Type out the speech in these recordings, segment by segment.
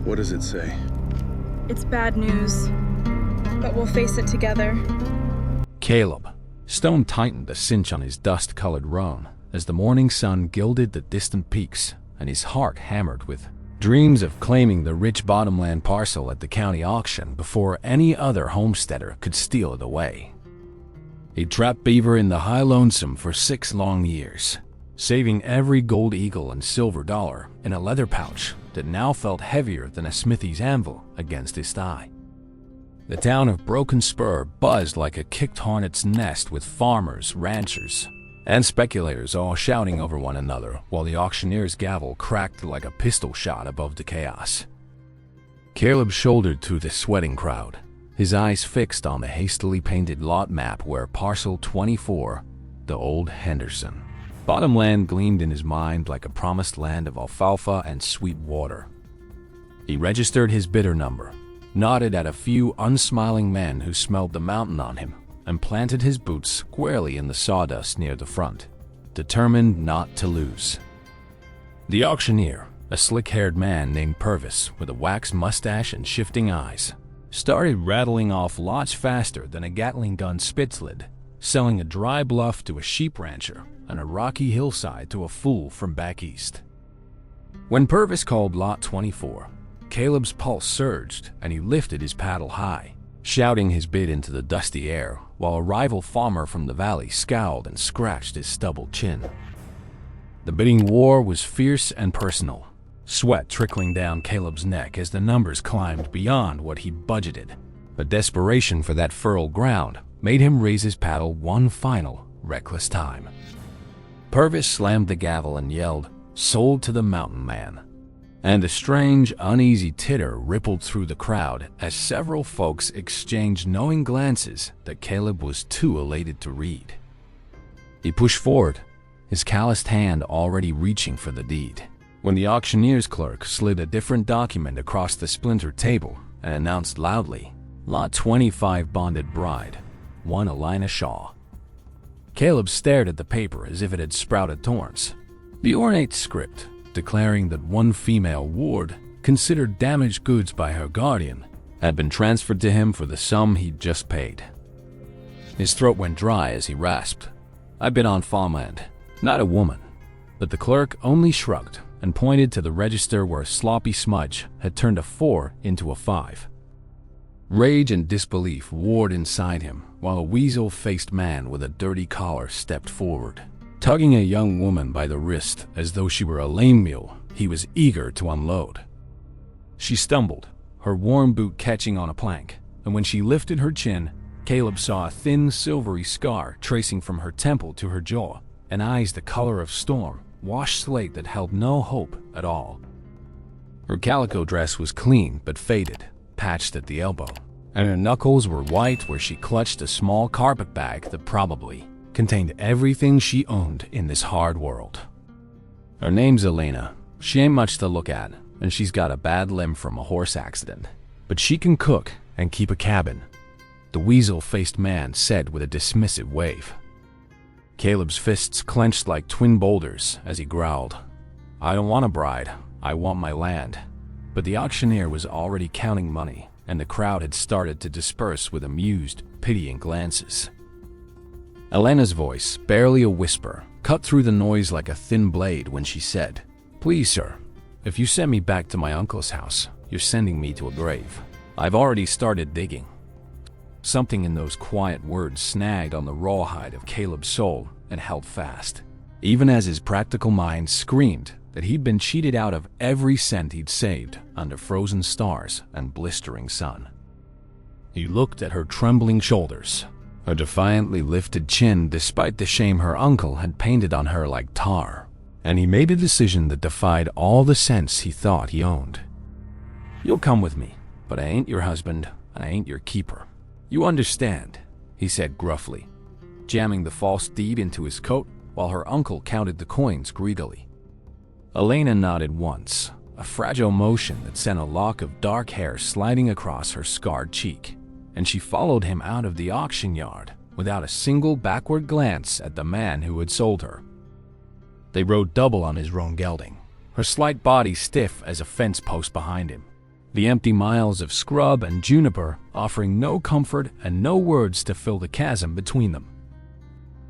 What does it say? It's bad news, but we'll face it together. Caleb. Stone tightened the cinch on his dust-colored roan as the morning sun gilded the distant peaks, and his heart hammered with dreams of claiming the rich bottomland parcel at the county auction before any other homesteader could steal it away. He trapped beaver in the high lonesome for 6 long years, saving every gold eagle and silver dollar in a leather pouch that now felt heavier than a smithy's anvil against his thigh. The town of Broken Spur buzzed like a kicked hornet's nest with farmers, ranchers, and speculators all shouting over one another while the auctioneer's gavel cracked like a pistol shot above the chaos. Caleb shouldered through the sweating crowd, his eyes fixed on the hastily painted lot map where Parcel 24, the old Henderson, bottomland gleamed in his mind like a promised land of alfalfa and sweet water. He registered his bidder number, nodded at a few unsmiling men who smelled the mountain on him, and planted his boots squarely in the sawdust near the front, determined not to lose. The auctioneer, a slick-haired man named Purvis with a waxed mustache and shifting eyes, started rattling off lots faster than a Gatling gun spitslid, selling a dry bluff to a sheep rancher and a rocky hillside to a fool from back east. When Purvis called Lot 24, Caleb's pulse surged and he lifted his paddle high, shouting his bid into the dusty air while a rival farmer from the valley scowled and scratched his stubbled chin. The bidding war was fierce and personal, sweat trickling down Caleb's neck as the numbers climbed beyond what he'd budgeted, but desperation for that fertile ground made him raise his paddle one final, reckless time. Purvis slammed the gavel and yelled, "Sold to the mountain man," and a strange, uneasy titter rippled through the crowd as several folks exchanged knowing glances that Caleb was too elated to read. He pushed forward, his calloused hand already reaching for the deed, when the auctioneer's clerk slid a different document across the splintered table and announced loudly, "Lot 25 bonded bride, one Elena Shaw." Caleb stared at the paper as if it had sprouted thorns. The ornate script, declaring that one female ward, considered damaged goods by her guardian, had been transferred to him for the sum he'd just paid. His throat went dry as he rasped, "I've been on farmland, not a woman." But the clerk only shrugged and pointed to the register where a sloppy smudge had turned a 4 into a 5. Rage and disbelief warred inside him while a weasel-faced man with a dirty collar stepped forward, tugging a young woman by the wrist as though she were a lame mule he was eager to unload. She stumbled, her warm boot catching on a plank, and when she lifted her chin, Caleb saw a thin, silvery scar tracing from her temple to her jaw, and eyes the color of storm, washed slate that held no hope at all. Her calico dress was clean but faded, patched at the elbow, and her knuckles were white where she clutched a small carpet bag that probably contained everything she owned in this hard world. Her name's Elena. She ain't much to look at, and she's got a bad limb from a horse accident, but she can cook and keep a cabin, the weasel-faced man said with a dismissive wave. Caleb's fists clenched like twin boulders as he growled, "I don't want a bride, I want my land." But the auctioneer was already counting money, and the crowd had started to disperse with amused, pitying glances. Elena's voice, barely a whisper, cut through the noise like a thin blade when she said, "Please, sir, if you send me back to my uncle's house, you're sending me to a grave. I've already started digging." Something in those quiet words snagged on the rawhide of Caleb's soul and held fast, even as his practical mind screamed that he'd been cheated out of every cent he'd saved under frozen stars and blistering sun. He looked at her trembling shoulders, her defiantly lifted chin despite the shame her uncle had painted on her like tar, and he made a decision that defied all the sense he thought he owned. "You'll come with me, but I ain't your husband and I ain't your keeper. You understand," he said gruffly, jamming the false deed into his coat while her uncle counted the coins greedily. Elena nodded once, a fragile motion that sent a lock of dark hair sliding across her scarred cheek, and she followed him out of the auction yard without a single backward glance at the man who had sold her. They rode double on his roan gelding, her slight body stiff as a fence post behind him. The empty miles of scrub and juniper offering no comfort and no words to fill the chasm between them.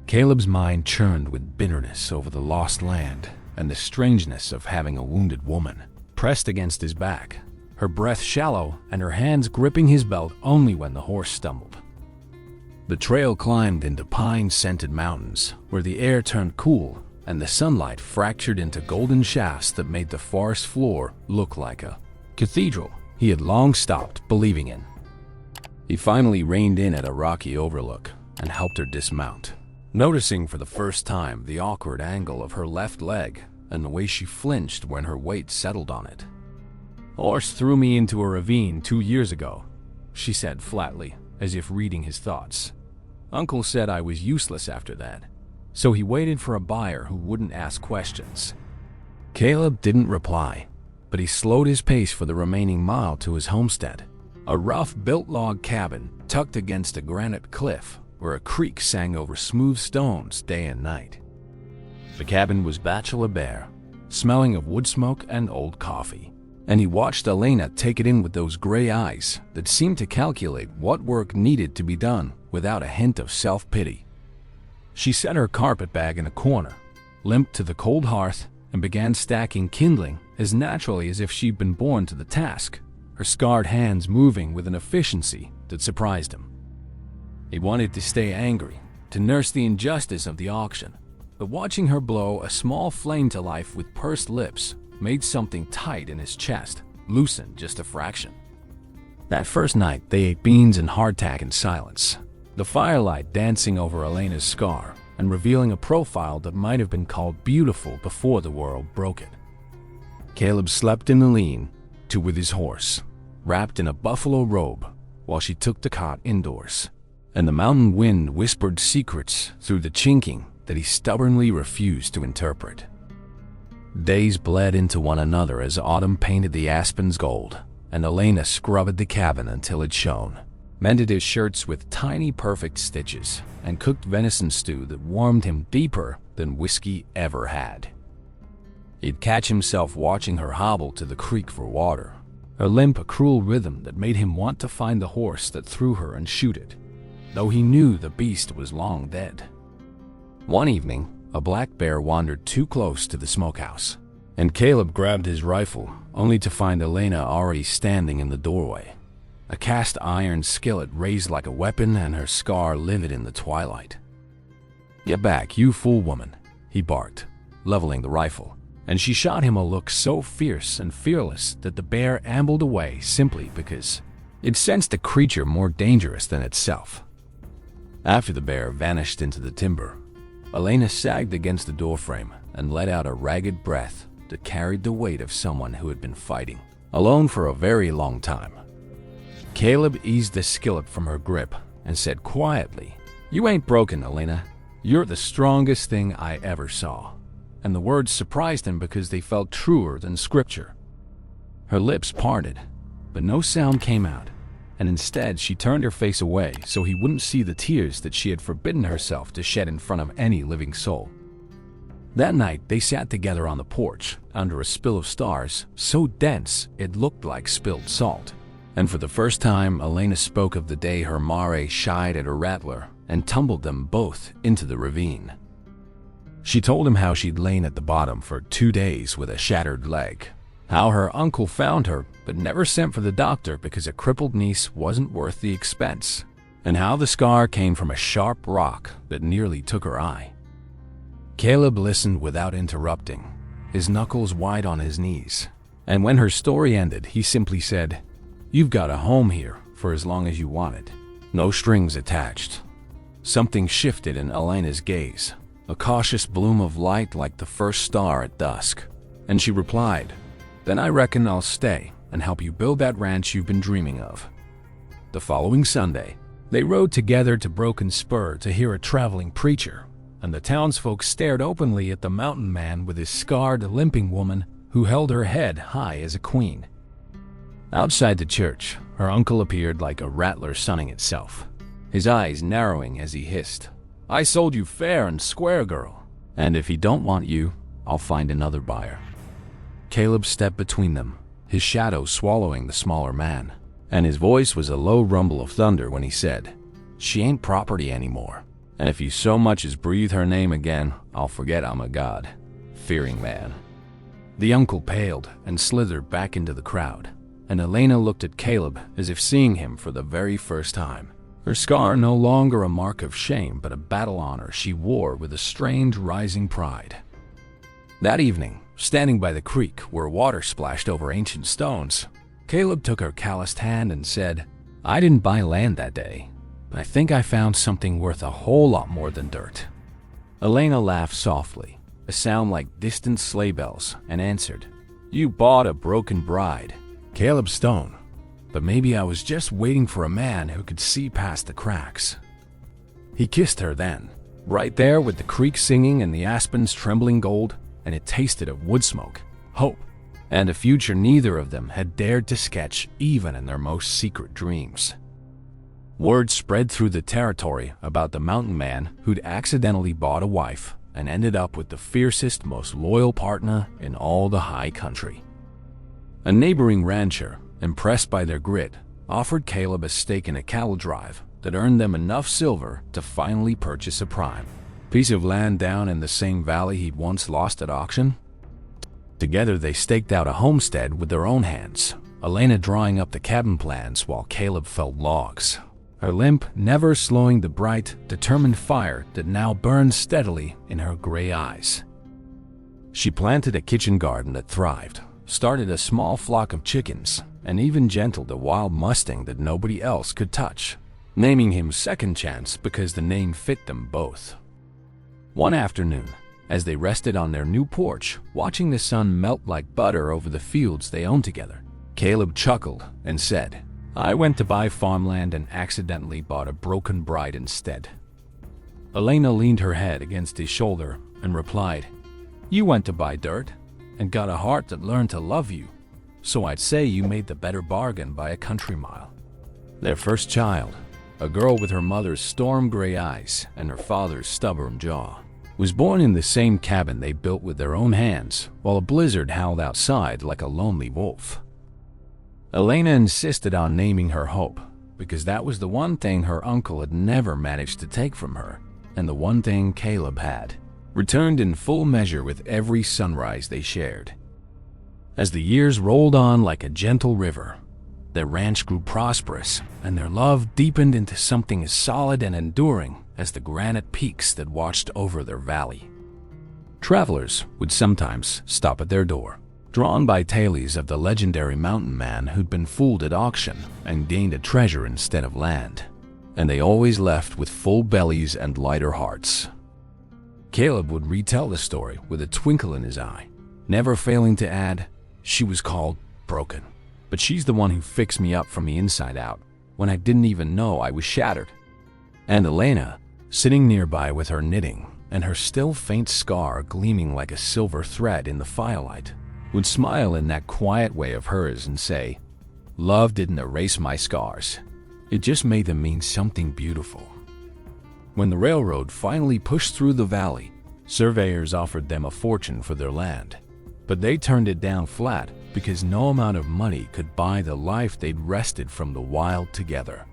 Caleb's mind churned with bitterness over the lost land and the strangeness of having a wounded woman pressed against his back, her breath shallow and her hands gripping his belt only when the horse stumbled. The trail climbed into pine-scented mountains where the air turned cool and the sunlight fractured into golden shafts that made the forest floor look like a cathedral he had long stopped believing in. He finally reined in at a rocky overlook and helped her dismount, noticing for the first time the awkward angle of her left leg and the way she flinched when her weight settled on it. "Horse threw me into a ravine 2 years ago," she said flatly, as if reading his thoughts. "Uncle said I was useless after that, so he waited for a buyer who wouldn't ask questions." Caleb didn't reply, but he slowed his pace for the remaining mile to his homestead, a rough-built log cabin tucked against a granite cliff where a creek sang over smooth stones day and night. The cabin was bachelor bare, smelling of wood smoke and old coffee, and he watched Elena take it in with those gray eyes that seemed to calculate what work needed to be done without a hint of self-pity. She set her carpet bag in a corner, limped to the cold hearth, and began stacking kindling as naturally as if she'd been born to the task, her scarred hands moving with an efficiency that surprised him. He wanted to stay angry, to nurse the injustice of the auction, but watching her blow a small flame to life with pursed lips made something tight in his chest loosen just a fraction. That first night, they ate beans and hardtack in silence, the firelight dancing over Elena's scar and revealing a profile that might have been called beautiful before the world broke it. Caleb slept in the lean-to with his horse, wrapped in a buffalo robe, while she took the cot indoors, and the mountain wind whispered secrets through the chinking that he stubbornly refused to interpret. Days bled into one another as autumn painted the aspens gold, and Elena scrubbed the cabin until it shone, mended his shirts with tiny perfect stitches, and cooked venison stew that warmed him deeper than whiskey ever had. He'd catch himself watching her hobble to the creek for water, her limp a cruel rhythm that made him want to find the horse that threw her and shoot it, though he knew the beast was long dead. One evening, a black bear wandered too close to the smokehouse, and Caleb grabbed his rifle, only to find Elena already standing in the doorway, a cast iron skillet raised like a weapon and her scar livid in the twilight. "Get back, you fool woman," he barked, leveling the rifle, and she shot him a look so fierce and fearless that the bear ambled away simply because it sensed a creature more dangerous than itself. After the bear vanished into the timber, Elena sagged against the doorframe and let out a ragged breath that carried the weight of someone who had been fighting alone for a very long time. Caleb eased the skillet from her grip and said quietly, "You ain't broken, Elena. You're the strongest thing I ever saw." And the words surprised him because they felt truer than scripture. Her lips parted, but no sound came out, and instead she turned her face away so he wouldn't see the tears that she had forbidden herself to shed in front of any living soul. That night, they sat together on the porch under a spill of stars so dense it looked like spilled salt. And for the first time, Elena spoke of the day her mare shied at a rattler and tumbled them both into the ravine. She told him how she'd lain at the bottom for 2 days with a shattered leg, how her uncle found her but never sent for the doctor because a crippled niece wasn't worth the expense, and how the scar came from a sharp rock that nearly took her eye. Caleb listened without interrupting, his knuckles wide on his knees, and when her story ended, he simply said, "You've got a home here for as long as you want it. No strings attached." Something shifted in Elena's gaze, a cautious bloom of light like the first star at dusk, and she replied, "Then I reckon I'll stay and help you build that ranch you've been dreaming of." The following Sunday, they rode together to Broken Spur to hear a traveling preacher, and the townsfolk stared openly at the mountain man with his scarred, limping woman who held her head high as a queen. Outside the church, her uncle appeared like a rattler sunning itself, his eyes narrowing as he hissed, "I sold you fair and square, girl, and if he don't want you, I'll find another buyer." Caleb stepped between them, his shadow swallowing the smaller man, and his voice was a low rumble of thunder when he said, "She ain't property anymore, and if you so much as breathe her name again, I'll forget I'm a god." Fearing man. The uncle paled and slithered back into the crowd, and Elena looked at Caleb as if seeing him for the very first time. Her scar no longer a mark of shame, but a battle honor she wore with a strange rising pride. That evening, standing by the creek where water splashed over ancient stones, Caleb took her calloused hand and said, "I didn't buy land that day, but I think I found something worth a whole lot more than dirt." Elena laughed softly, a sound like distant sleigh bells, and answered, "You bought a broken bride." Caleb stoned, but maybe I was just waiting for a man who could see past the cracks. He kissed her then, right there with the creek singing and the aspens trembling gold, and it tasted of wood smoke, hope, and a future neither of them had dared to sketch even in their most secret dreams. Word spread through the territory about the mountain man who'd accidentally bought a wife and ended up with the fiercest, most loyal partner in all the high country. A neighboring rancher, impressed by their grit, offered Caleb a stake in a cattle drive that earned them enough silver to finally purchase a prime piece of land down in the same valley he'd once lost at auction. Together they staked out a homestead with their own hands, Elena drawing up the cabin plans while Caleb felled logs, her limp never slowing the bright, determined fire that now burned steadily in her gray eyes. She planted a kitchen garden that thrived, started a small flock of chickens, and even gentled a wild mustang that nobody else could touch, naming him Second Chance because the name fit them both. One afternoon, as they rested on their new porch, watching the sun melt like butter over the fields they owned together, Caleb chuckled and said, "I went to buy farmland and accidentally bought a broken bride instead." Elena leaned her head against his shoulder and replied, "You went to buy dirt and got a heart that learned to love you, so I'd say you made the better bargain by a country mile." Their first child, a girl with her mother's storm gray eyes and her father's stubborn jaw, was born in the same cabin they built with their own hands while a blizzard howled outside like a lonely wolf. Elena insisted on naming her Hope because that was the one thing her uncle had never managed to take from her, and the one thing Caleb had, returned in full measure with every sunrise they shared. As the years rolled on like a gentle river, their ranch grew prosperous, and their love deepened into something as solid and enduring as the granite peaks that watched over their valley. Travelers would sometimes stop at their door, drawn by tales of the legendary mountain man who'd been fooled at auction and gained a treasure instead of land, and they always left with full bellies and lighter hearts. Caleb would retell the story with a twinkle in his eye, never failing to add, "She was called broken, but she's the one who fixed me up from the inside out when I didn't even know I was shattered." And Elena, sitting nearby with her knitting and her still faint scar gleaming like a silver thread in the firelight, would smile in that quiet way of hers and say, "Love didn't erase my scars. It just made them mean something beautiful." When the railroad finally pushed through the valley, surveyors offered them a fortune for their land, but they turned it down flat because no amount of money could buy the life they'd wrested from the wild together.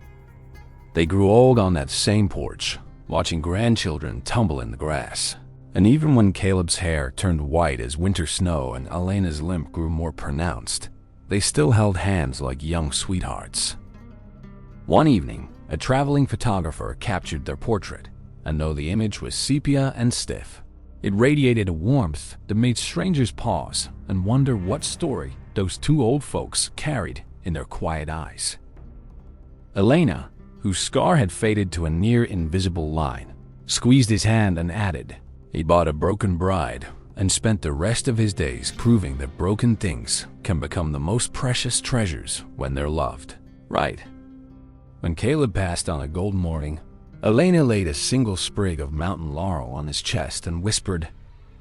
They grew old on that same porch, watching grandchildren tumble in the grass, and even when Caleb's hair turned white as winter snow and Elena's limp grew more pronounced, they still held hands like young sweethearts. One evening, a traveling photographer captured their portrait, and though the image was sepia and stiff, it radiated a warmth that made strangers pause and wonder what story those two old folks carried in their quiet eyes. Elena, whose scar had faded to a near invisible line, squeezed his hand and added, "He bought a broken bride and spent the rest of his days proving that broken things can become the most precious treasures when they're loved, right?" When Caleb passed on a golden morning, Elena laid a single sprig of mountain laurel on his chest and whispered,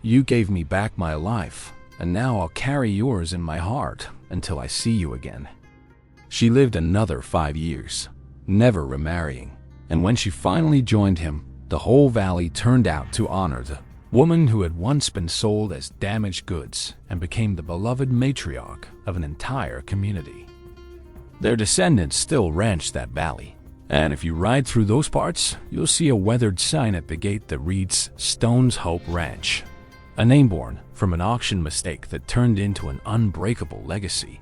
"You gave me back my life, and now I'll carry yours in my heart until I see you again." She lived another 5 years, never remarrying, and when she finally joined him, the whole valley turned out to honor the woman who had once been sold as damaged goods and became the beloved matriarch of an entire community. Their descendants still ranch that valley, and if you ride through those parts, you'll see a weathered sign at the gate that reads Stone's Hope Ranch, a name born from an auction mistake that turned into an unbreakable legacy.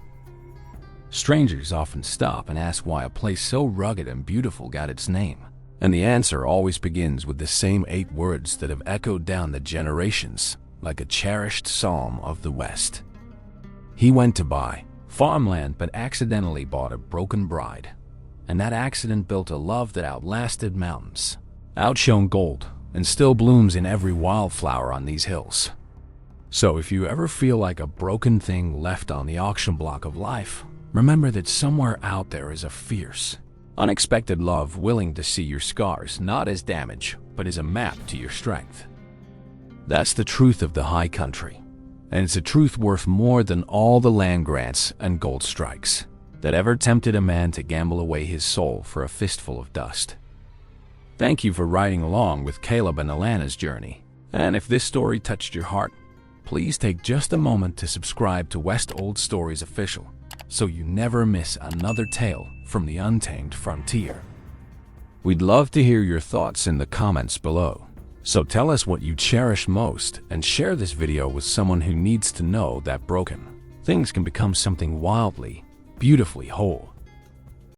Strangers often stop and ask why a place so rugged and beautiful got its name, and the answer always begins with the same 8 words that have echoed down the generations like a cherished psalm of the West. He went to buy farmland but accidentally bought a broken bride, and that accident built a love that outlasted mountains, outshone gold, and still blooms in every wildflower on these hills. So if you ever feel like a broken thing left on the auction block of life, remember that somewhere out there is a fierce, unexpected love willing to see your scars not as damage, but as a map to your strength. That's the truth of the high country, and it's a truth worth more than all the land grants and gold strikes that ever tempted a man to gamble away his soul for a fistful of dust. Thank you for riding along with Caleb and Elena's journey, and if this story touched your heart, please take just a moment to subscribe to West Old Stories Official so you never miss another tale from the untamed frontier. We'd love to hear your thoughts in the comments below, so tell us what you cherish most and share this video with someone who needs to know that broken things can become something wildly, beautifully whole.